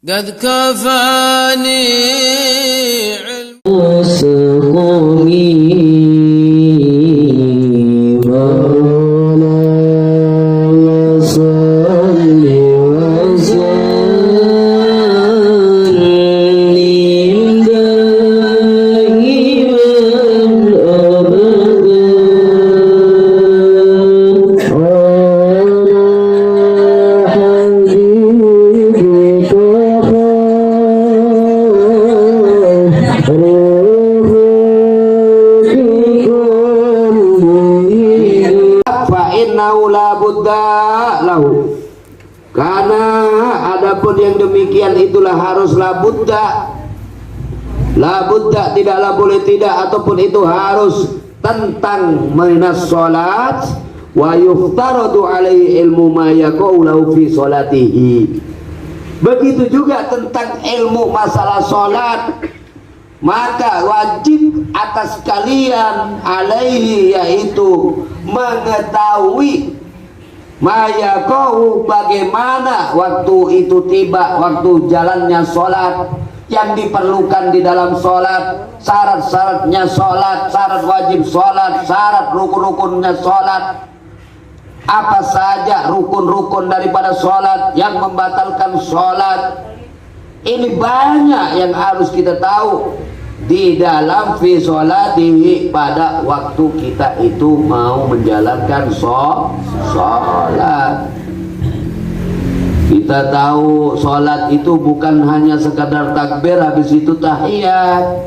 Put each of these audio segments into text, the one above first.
قد كفاني علم سقومي مولاي صل وسلم دائما أبدا على حبيبك fa'innahu la budda lahu, karena adapun yang demikian itulah harus la budda tidaklah boleh tidak ataupun itu harus tentang minas sholat wa yuftaradu alaihi ilmu ma yaqulu fi sholatihi. Begitu juga tentang ilmu masalah sholat, maka wajib atas kalian alaihi, yaitu mengetahui mayaqau, bagaimana waktu itu tiba, waktu jalannya sholat, yang diperlukan di dalam sholat, syarat-syaratnya sholat, syarat wajib sholat, syarat rukun-rukunnya sholat, apa saja rukun-rukun daripada sholat yang membatalkan sholat. Ini banyak yang harus kita tahu di dalam fi sholatihi, pada waktu kita itu mau menjalankan sholat. Kita tahu sholat itu bukan hanya sekadar takbir habis itu tahiyat.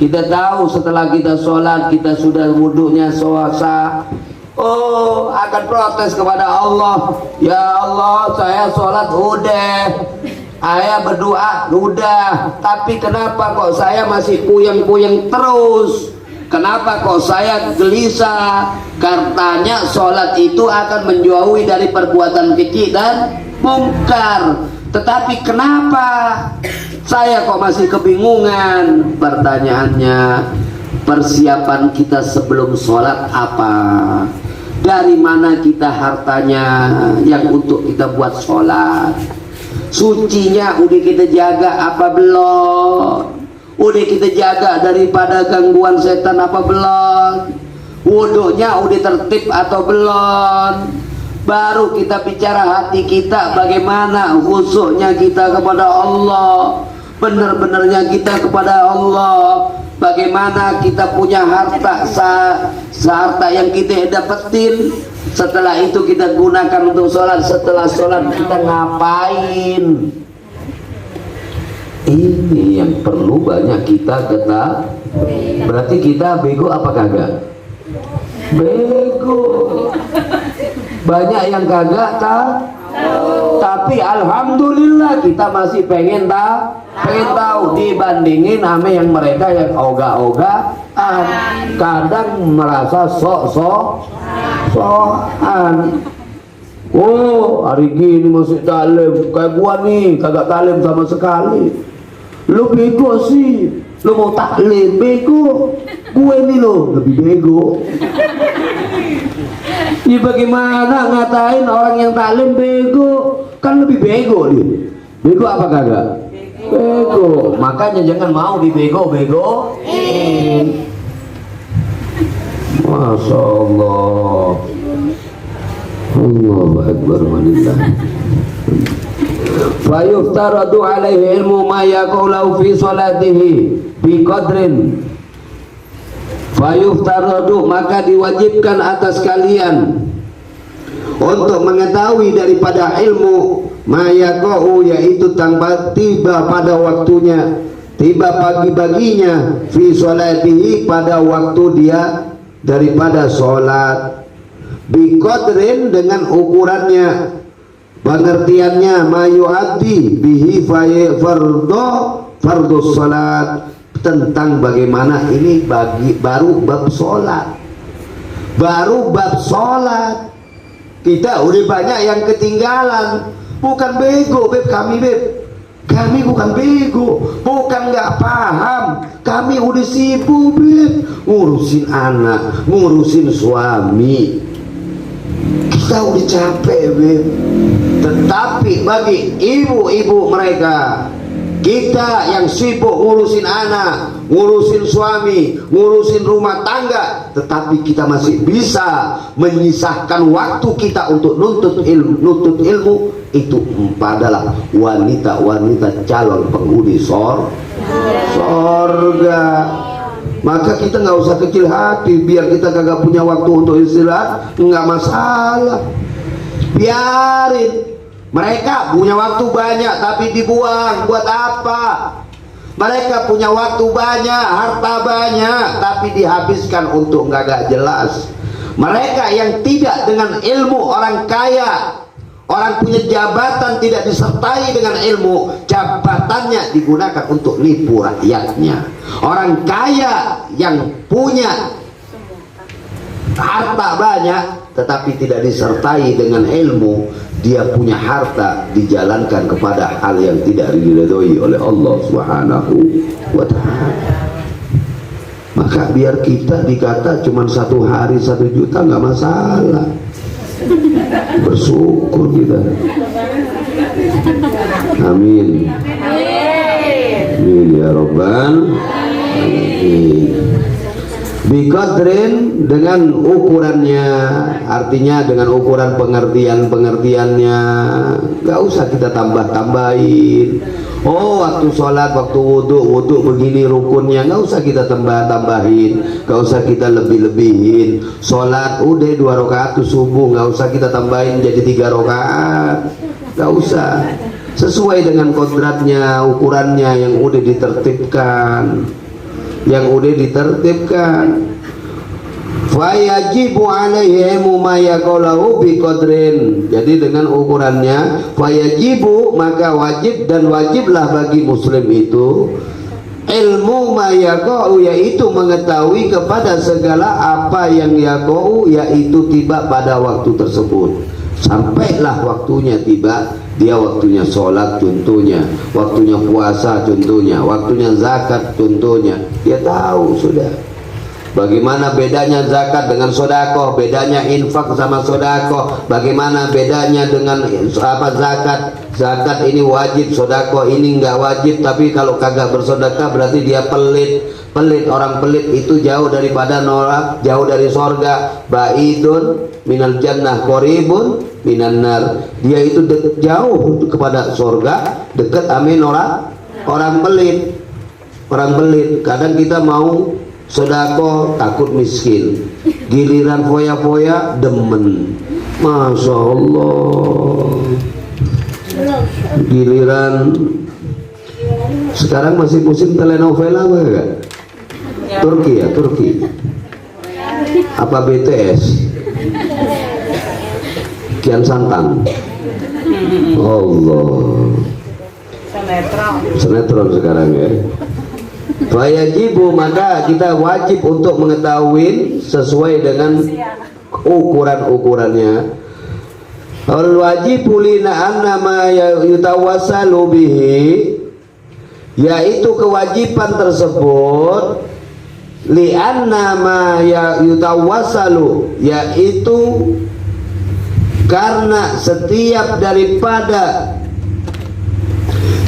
Kita tahu setelah kita sholat, kita sudah wudhunya sah, oh akan protes kepada Allah, ya Allah saya sholat udah, saya berdoa udah, tapi kenapa kok saya masih puyeng-puyeng terus? Kenapa kok saya gelisah? Katanya sholat itu akan menjauhi dari perbuatan keji dan mungkar. Tetapi kenapa saya kok masih kebingungan? Pertanyaannya, persiapan kita sebelum sholat apa? Dari mana kita hartanya yang untuk kita buat sholat? Sucinya udah kita jaga apa belum? Udah kita jaga daripada gangguan setan apa belum? Wudunya udah tertib atau belum? Baru kita bicara hati kita, bagaimana khusyuknya kita kepada Allah, benar-benarnya kita kepada Allah. Bagaimana kita punya harta, harta yang kita dapetin, setelah itu kita gunakan untuk sholat. Setelah sholat kita ngapain? Ini yang perlu banyak kita ketahui. Berarti kita bego apa kagak? Bego. Banyak yang kagak tapi alhamdulillah kita masih pengen tahu, dibandingin sama yang mereka yang ogah-ogahan, kadang merasa sok-sokan. Oh hari gini masih talim, kayak gua nih kagak talim sama sekali. Lu bego sih, lu mau taklim bego, gue nih lo lebih bego. Ya bagaimana ngatain orang yang taklim bego? Kan lebih bego dia. Bego apa kagak? Bego. Makanya jangan mau dibego-begoin. Masya Allah. Allahu Akbar walillah. Fa yuftaradu alaihi ilmu ma yaqulu fi sholatihi bi qadrin. Fa yuftaradu, maka diwajibkan atas kalian untuk mengetahui daripada ilmu ma yaqulu, yaitu tiba pada waktunya, tiba pagi-paginya, fi sholatihi, pada waktu dia daripada sholat, bi qadrin, dengan ukurannya, pengertiannya, mayu'addi bihi fardhu salat, tentang bagaimana ini baru bab sholat. Kita udah banyak yang ketinggalan. Bukan bego beb, kami bukan bego, bukan nggak paham, kami udah sibuk beb, ngurusin anak, ngurusin suami, kita udah capek beb. Tetapi bagi ibu-ibu mereka, kita yang sibuk ngurusin anak, ngurusin suami, ngurusin rumah tangga, tetapi kita masih bisa menyisahkan waktu kita untuk nuntut ilmu, itu adalah wanita-wanita calon penghuni sorga. Maka kita nggak usah kecil hati, biar kita kagak punya waktu untuk istirahat, nggak masalah. Biarin. Mereka punya waktu banyak tapi dibuang buat apa? Mereka punya waktu banyak, harta banyak tapi dihabiskan untuk nggak jelas. Mereka yang tidak dengan ilmu, orang kaya, orang punya jabatan tidak disertai dengan ilmu, jabatannya digunakan untuk nipu rakyatnya. Orang kaya yang punya harta banyak tetapi tidak disertai dengan ilmu, dia punya harta dijalankan kepada hal yang tidak diridhoi oleh Allah Subhanahu wa ta'ala. Maka biar kita dikata cuma 1 hari 1 juta nggak masalah, bersyukur kita. Amin, amin ya Rabbal alamin. Biqadrin, dengan ukurannya, artinya dengan ukuran pengertiannya. Gak usah kita tambah-tambahin. Oh, waktu sholat, waktu wudhu begini rukunnya, gak usah kita tambahin, gak usah kita lebih-lebihin. Sholat udah 2 rakaat subuh, gak usah kita tambahin jadi 3 rakaat, gak usah. Sesuai dengan kodratnya, ukurannya yang udah ditertibkan, fayajibu alaihim ma yaqulu biqadrin. Jadi dengan ukurannya, fayajibu, maka wajib dan wajiblah bagi muslim itu ilmu ma yaqulu, yaitu mengetahui kepada segala apa yang yaqulu, yaitu tiba pada waktu tersebut. Sampailah waktunya tiba, dia waktunya sholat contohnya, waktunya puasa contohnya, waktunya zakat contohnya, dia tahu sudah. Bagaimana bedanya zakat dengan sodakoh, bedanya infak sama sodakoh, bagaimana bedanya dengan zakat ini wajib, sodakoh ini nggak wajib. Tapi kalau kagak bersodakah berarti dia pelit. Orang pelit itu jauh daripada norak, jauh dari sorga. Ba'idun minal jannah qoribun minan nar. Dia itu jauh kepada sorga, dekat amin orang pelit. Kadang kita mau sodako takut miskin, giliran foya-foya demen, masya Allah. Giliran sekarang masih musim telenovela apa enggak? Turki apa BTS, Kian Santang, Allah, sinetron sekarang ya. Fayajibu, maka kita wajib untuk mengetahui sesuai dengan ukurannya. Al wajibu lina anna ma yutawassalu bihi, yaitu kewajiban tersebut li anna ma yutawassalu, yaitu karena setiap daripada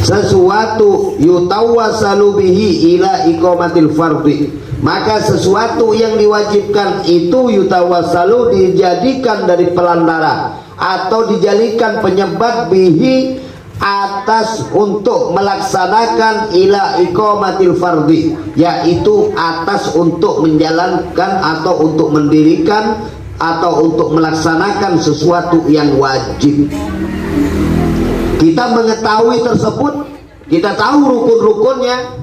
sesuatu yutawassalu bihi ila iqamatil fardhi, maka sesuatu yang diwajibkan itu yutawassalu, dijadikan dari pelantara atau dijadikan penyebab bihi atas untuk melaksanakan ila iqamatil fardhi, yaitu atas untuk menjalankan atau untuk mendirikan atau untuk melaksanakan sesuatu yang wajib. Kita mengetahui tersebut, kita tahu rukun-rukunnya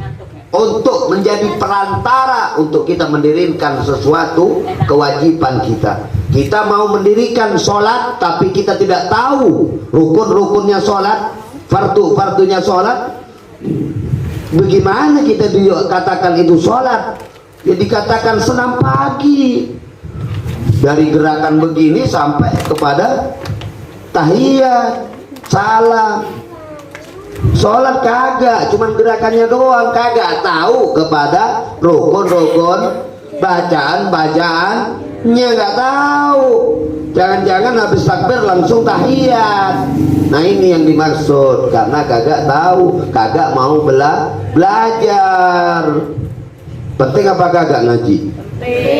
untuk menjadi perantara untuk kita mendirikan sesuatu kewajiban kita. Kita mau mendirikan sholat tapi kita tidak tahu rukun-rukunnya sholat, fardu-fardunya sholat. Bagaimana kita dikatakan itu sholat? Ya dikatakan senam pagi, dari gerakan begini sampai kepada tahiyat, salam. Sholat kagak, cuman gerakannya doang, kagak tahu kepada rukun-rukun, bacaan-bacaan nggak tahu. Jangan-jangan habis takbir langsung tahiyat. Nah ini yang dimaksud, karena kagak tahu, kagak mau belajar. Penting apa kagak ngaji?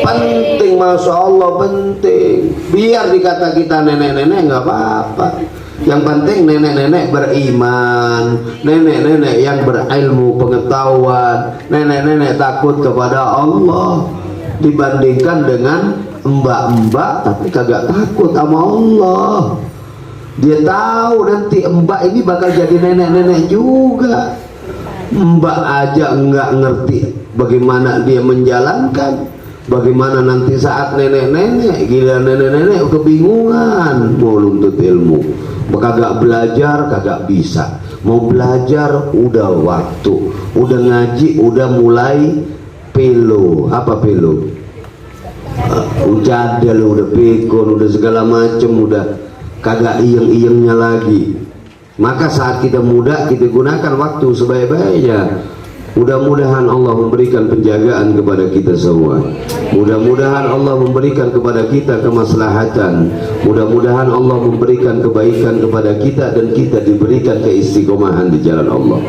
Penting, masya Allah penting. Biar dikata kita nenek-nenek nggak apa-apa. Yang penting nenek-nenek beriman, nenek-nenek yang berilmu pengetahuan, nenek-nenek takut kepada Allah, dibandingkan dengan mbak-mbak tapi kagak takut sama Allah. Dia tahu nanti mbak ini bakal jadi nenek-nenek juga. Mbak aja nggak ngerti bagaimana dia menjalankan, bagaimana nanti saat nenek-nenek, gila nenek-nenek kebingungan mau nuntut ilmu, kagak belajar kagak bisa, mau belajar udah waktu, udah ngaji udah mulai pelo, apa pelo? Ujadal, udah pikun, udah segala macem, udah kagak iyeng-iyengnya lagi. Maka saat kita muda kita gunakan waktu sebaik-baiknya. Mudah-mudahan Allah memberikan penjagaan kepada kita semua. Mudah-mudahan Allah memberikan kepada kita kemaslahatan. Mudah-mudahan Allah memberikan kebaikan kepada kita dan kita diberikan keistiqomahan di jalan Allah.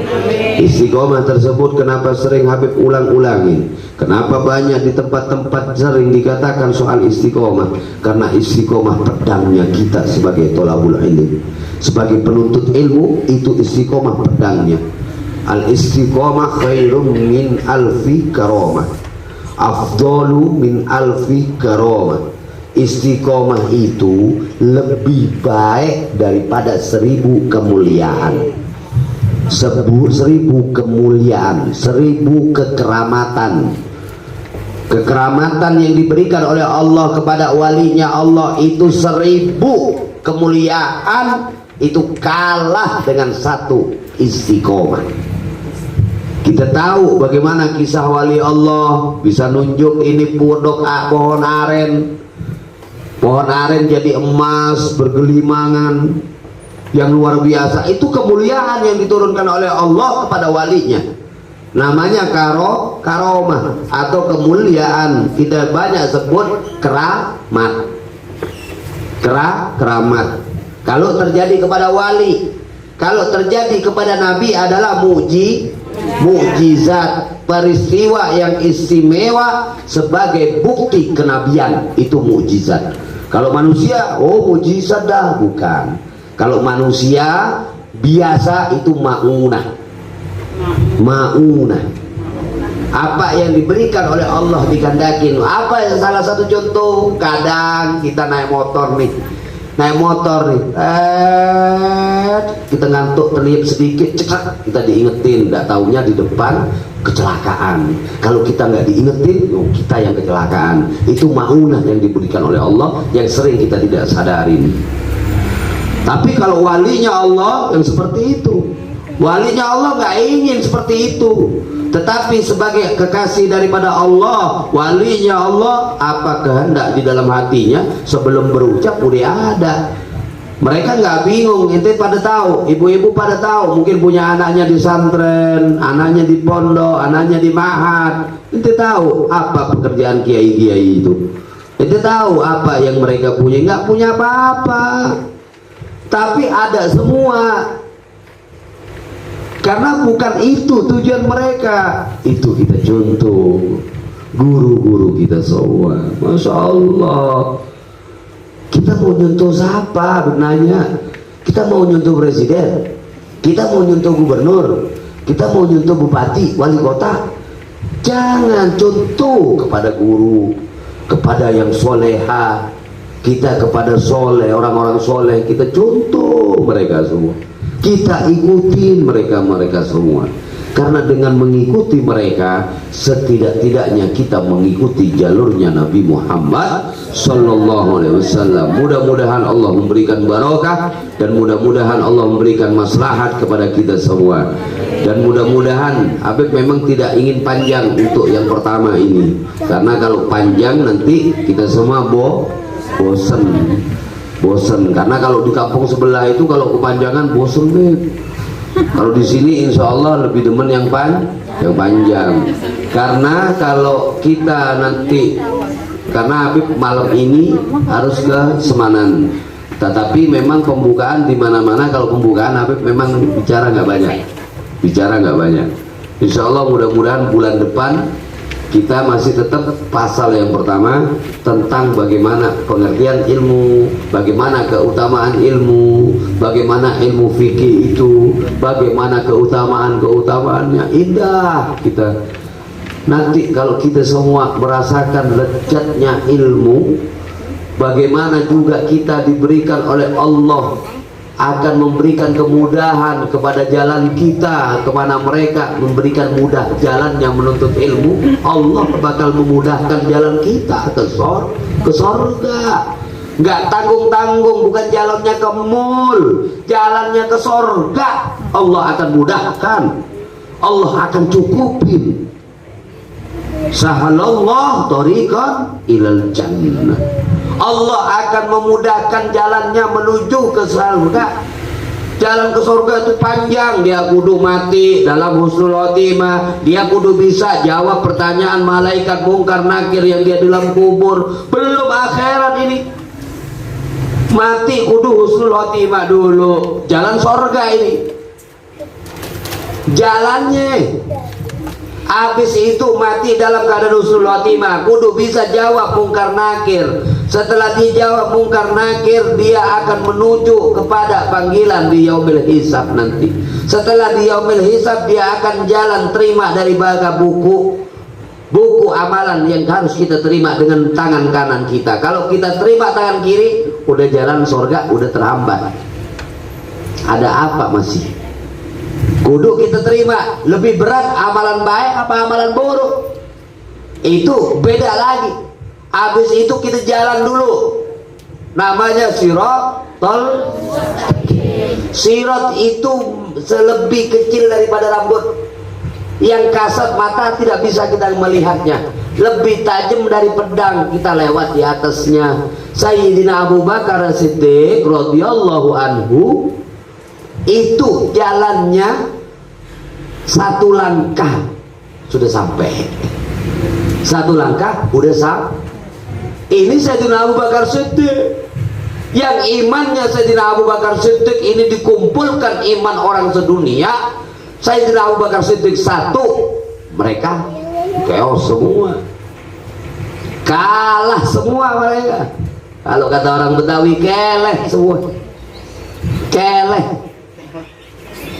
Istiqomah tersebut kenapa sering Habib ulang-ulangin? Kenapa banyak di tempat-tempat sering dikatakan soal istiqomah? Karena istiqomah pedangnya kita sebagai tolabul ilmi, sebagai penuntut ilmu, itu istiqomah pedangnya. Al-istiqomah khairum min alfi karamah, afdalu min alfi karamah. Istiqomah itu lebih baik daripada 1000 kemuliaan. 1000 kemuliaan, 1000 kekeramatan. Kekeramatan yang diberikan oleh Allah kepada walinya Allah itu 1000 kemuliaan, itu kalah dengan 1 istiqomah. Kita tahu bagaimana kisah wali Allah, bisa nunjuk ini pohon aren. Pohon aren jadi emas bergelimangan yang luar biasa. Itu kemuliaan yang diturunkan oleh Allah kepada walinya. Namanya karomah atau kemuliaan. Kita banyak sebut keramat. Keramat. Kalau terjadi kepada wali, kalau terjadi kepada nabi adalah mukjizat, peristiwa yang istimewa sebagai bukti kenabian, itu mukjizat. Kalau manusia, oh mukjizat dah, bukan. Kalau manusia biasa itu maunah. Apa yang diberikan oleh Allah digandakin. Apa yang salah satu contoh? Kadang kita naik motor nih, kita ngantuk terlihat sedikit, cekat kita diingetin, tidak taunya di depan kecelakaan. Kalau kita nggak diingetin, kita yang kecelakaan. Itu maunah yang diberikan oleh Allah yang sering kita tidak sadarin. Tapi kalau walinya Allah yang seperti itu, walinya Allah nggak ingin seperti itu, tetapi sebagai kekasih daripada Allah, walinya Allah, apa kehendak di dalam hatinya sebelum berucap udah ada. Mereka nggak bingung, ente pada tahu, ibu-ibu pada tahu, mungkin punya anaknya di santren, anaknya di pondok, anaknya di mahat. Ente tahu apa pekerjaan kiai-kiai itu. Ente tahu apa yang mereka punya, nggak punya apa-apa, tapi ada semua. Karena bukan itu tujuan mereka. Itu kita contoh guru-guru kita semua, masya Allah. Kita mau nyontoh siapa benarnya? Kita mau nyontoh presiden, kita mau nyontoh gubernur, kita mau nyontoh bupati, wali kota. Jangan contoh kepada guru, kepada yang soleha. Kita kepada soleh, orang-orang soleh, kita contoh mereka semua, kita ikutin mereka semua. Karena dengan mengikuti mereka, setidak-tidaknya kita mengikuti jalurnya Nabi Muhammad Sallallahu Alaihi Wasallam. Mudah-mudahan Allah memberikan barakah, dan mudah-mudahan Allah memberikan maslahat kepada kita semua. Dan mudah-mudahan Habib memang tidak ingin panjang untuk yang pertama ini, karena kalau panjang nanti kita semua bosen. Karena kalau di kampung sebelah itu kalau kepanjangan bosen deh. Kalau di sini insya Allah lebih demen yang panjang. Karena kalau kita nanti karena Habib malam ini harus ke Semanan. Tetapi memang pembukaan di mana-mana, kalau pembukaan Habib memang bicara nggak banyak. Insya Allah mudah-mudahan bulan depan kita masih tetap pasal yang pertama tentang bagaimana pengertian ilmu, bagaimana keutamaan ilmu, bagaimana ilmu fikih itu, bagaimana keutamaannya. Indah kita. Nanti kalau kita semua merasakan lezatnya ilmu, bagaimana juga kita diberikan oleh Allah, akan memberikan kemudahan kepada jalan kita, kemana mereka memberikan mudah jalannya menuntut ilmu, Allah bakal memudahkan jalan kita ke sorga. Nggak tanggung-tanggung, bukan jalannya ke mall, jalannya ke sorga. Allah akan mudahkan, Allah akan cukupin. Sahalallah thariqan ilal jannah. Allah akan memudahkan jalannya menuju ke surga. Jalan ke surga itu panjang, dia kudu mati dalam husnul khotimah, dia kudu bisa jawab pertanyaan malaikat mungkar nakir yang dia dalam kubur. Belum akhirat ini, mati kudu husnul khotimah dulu. Jalan surga ini jalannya. Habis itu mati dalam keadaan husnul khotimah, kudu bisa jawab mungkar nakir. Setelah dijawab mungkar nakir, dia akan menuju kepada panggilan di yaumil hisab nanti. Setelah di yaumil hisab, dia akan jalan terima dari baga buku amalan yang harus kita terima dengan tangan kanan kita. Kalau kita terima tangan kiri, udah jalan surga udah terhambat. Ada apa masih? Kudu kita terima. Lebih berat amalan baik apa amalan buruk? Itu beda lagi. Habis itu kita jalan dulu, namanya siratal. Sirat itu selebih kecil daripada rambut, yang kasat mata tidak bisa kita melihatnya, lebih tajam dari pedang. Kita lewat di atasnya. Sayyidina Abu Bakar Siddiq radhiyallahu anhu itu jalannya satu langkah sudah sampai, satu langkah udah sampai. Ini Sayyidina Abu Bakar Siddiq, yang imannya Sayyidina Abu Bakar Siddiq ini dikumpulkan iman orang sedunia. Sayyidina Abu Bakar Siddiq satu, mereka keos semua, kalah semua mereka. Kalau kata orang Betawi, keleh semua, keleh.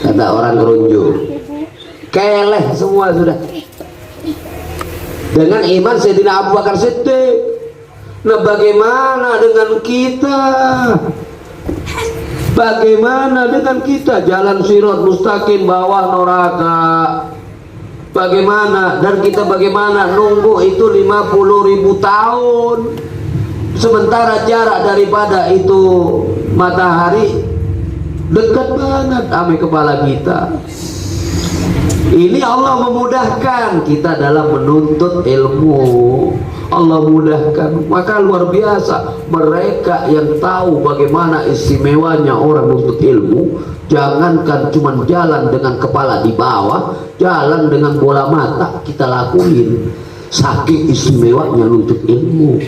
Kata orang Ngerunju, keleh semua sudah dengan iman Sayyidina Abu Bakar Siddiq. Nah, bagaimana dengan kita? Bagaimana dengan kita? Jalan sirat mustaqim bawah neraka. Bagaimana? Dan kita bagaimana nunggu itu 50.000 tahun, sementara jarak daripada itu matahari dekat banget sama kepala kita. Ini Allah memudahkan kita dalam menuntut ilmu. Allah mudahkan, maka luar biasa mereka yang tahu bagaimana istimewanya orang menuntut ilmu. Jangankan cuma jalan dengan kepala di bawah, jalan dengan bola mata kita lakuin, saking istimewanya menuntut ilmu.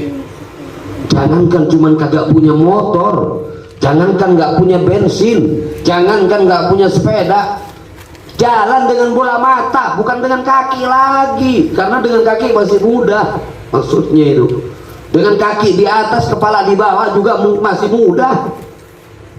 Jangankan cuma kagak punya motor, jangankan nggak punya bensin, jangankan nggak punya sepeda, jalan dengan bola mata, bukan dengan kaki lagi, karena dengan kaki masih mudah. Maksudnya itu dengan kaki di atas kepala di bawah juga masih mudah,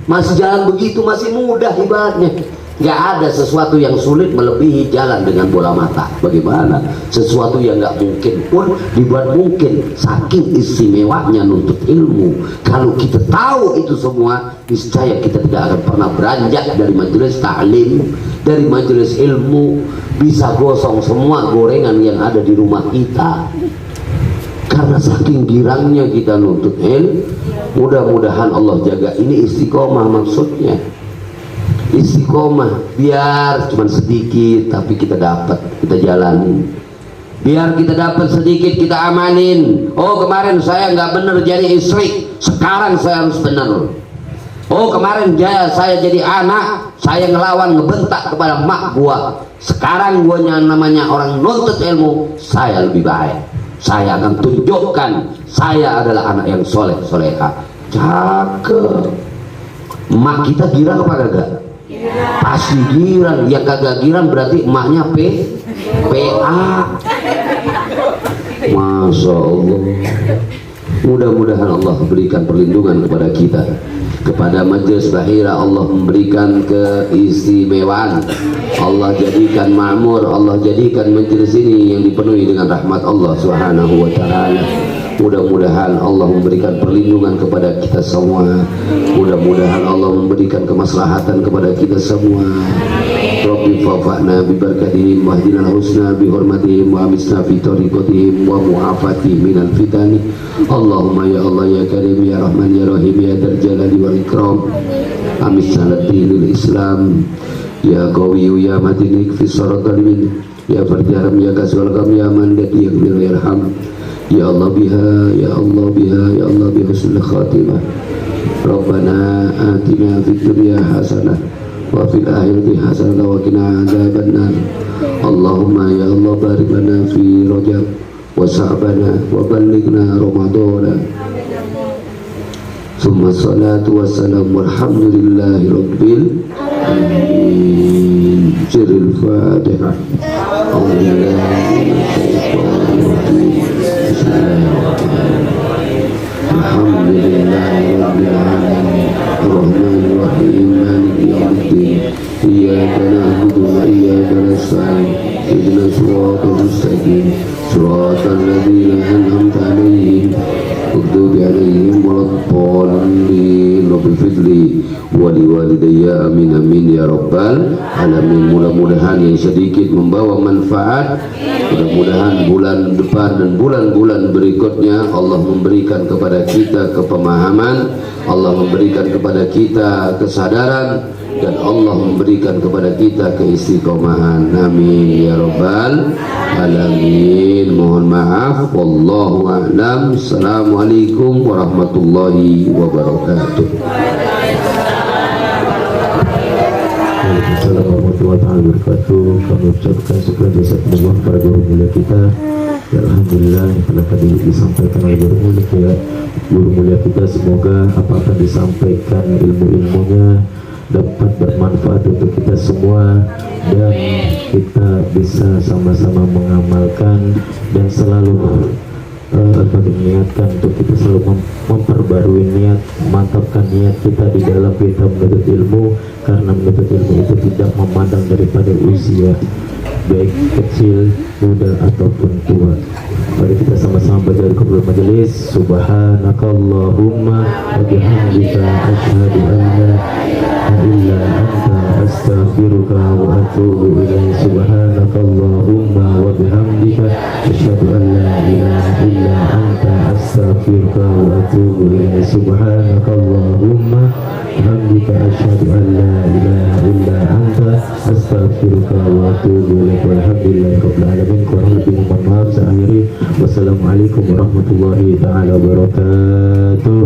masih jalan begitu masih mudah ibaratnya. Nggak ada sesuatu yang sulit melebihi jalan dengan bola mata. Bagaimana sesuatu yang nggak mungkin pun dibuat mungkin, saking istimewanya nuntut ilmu. Kalau kita tahu itu semua, niscaya kita tidak akan pernah beranjak dari majelis ta'lim, dari majelis ilmu. Bisa gosong semua gorengan yang ada di rumah kita, karena saking girangnya kita nuntut ilmu. Mudah-mudahan Allah jaga ini istiqomah. Maksudnya istiqomah, biar cuma sedikit tapi kita dapat, kita jalanin. Biar kita dapat sedikit kita amanin. Oh, kemarin saya nggak bener jadi istri, sekarang saya harus bener. Oh, kemarin saya jadi anak, saya ngelawan ngebentak kepada mak gua, sekarang gua namanya orang nuntut ilmu, saya lebih baik. saya akan tunjukkan saya adalah anak yang soleh soleha. Cakep. Emak kita girang apa kagak? Pasti girang. Yang kagak girang berarti emaknya PA. Masya Allah. Mudah-mudahan Allah berikan perlindungan kepada kita, kepada majelis bahira Allah memberikan keistimewaan, Allah jadikan makmur, Allah jadikan majelis ini yang dipenuhi dengan rahmat Allah Subhanahu wa ta'ala. Mudah-mudahan Allah memberikan perlindungan kepada kita semua, mudah-mudahan Allah memberikan kemaslahatan kepada kita semua. Rabbi fa'fa'na bi barakatihim wahdina al-husna bi hurmatihim wa amisna fi tariqatihim wa mu'afatihim minal fitani. Allahumma ya Allah ya Karim ya Rahman ya Rahim ya Dzal Jalali wal Ikram. Amisna lil Islam ya Qawiyu ya Matin fi siratal min ya Farjaram ya Kaswal Kam ya Man ya Ghafir ya Arham. Ya Allah biha, ya Allah biha, ya Allah bi husnul khatimah. Rabbana atina fid dunya hasanah wa fil akhirati hasanah wa qina adzabannar. Allahumma ya Allah barik lana fi Rajab wa Sa'bana wa ballighna Ramadana. Summa salatu wassalamu alhamdulillahi rabbil alamin. Sirrul Fatihah. Alhamdulillahi rabbil alamin. Ar-Rahmanir Rahim. Maliki yaumiddin. Iyyaka na'budu wa iyyaka nasta'in. Ihdinas siratal mustaqim. Siratal ladzina an'amta 'alaihim maghdubi 'alaihim waladdallin. Rabbil fidli wa liwalidayya amin amin ya rabbal alamin. Mudah-mudahan yang sedikit membawa manfaat. Mudah-mudahan bulan depan dan bulan-bulan berikutnya Allah memberikan kepada kita kepemahaman, Allah memberikan kepada kita kesadaran, dan Allah memberikan kepada kita keistiqomahan. Amin ya rabbal alamin. Mohon maaf, wallahu a'lam. Assalamualaikum warahmatullahi wabarakatuh. Waalaikumsalam warahmatullahi wabarakatuh. Kami ucapkan syukur jasa penyembah para guru mulia kita. Ya, alhamdulillah yang telah tadi disampaikan oleh guru mulia kita. Semoga apa akan disampaikan ilmu-ilmunya dapat bermanfaat untuk kita semua, dan kita bisa sama-sama mengamalkan dan selalu mengingatkan untuk kita selalu memperbarui niat, memantapkan niat kita di dalam kita menuntut ilmu, karena menuntut ilmu itu tidak memandang daripada usia, baik kecil, muda ataupun tua. Mari kita sama-sama baca di qablul majelis. Subhanakallahumma wa bihamdika asyhadu an la ilaha illa anta astaghfiruka wa atubu ilaik. Subhanakallahumma wa bihamdika asyhadu an la ilaha illa anta astaghfiruka wa atubu ilaik. Subhanakallahumma bihamdika asyhadu an la ilaha illa anta astaghfiruka wa atubu ilaik. Walhamdulillahirabbil alamin. Kurang lebih mohon maaf. Saya akhiri. Wassalamualaikum warahmatullahi taala wabarakatuh.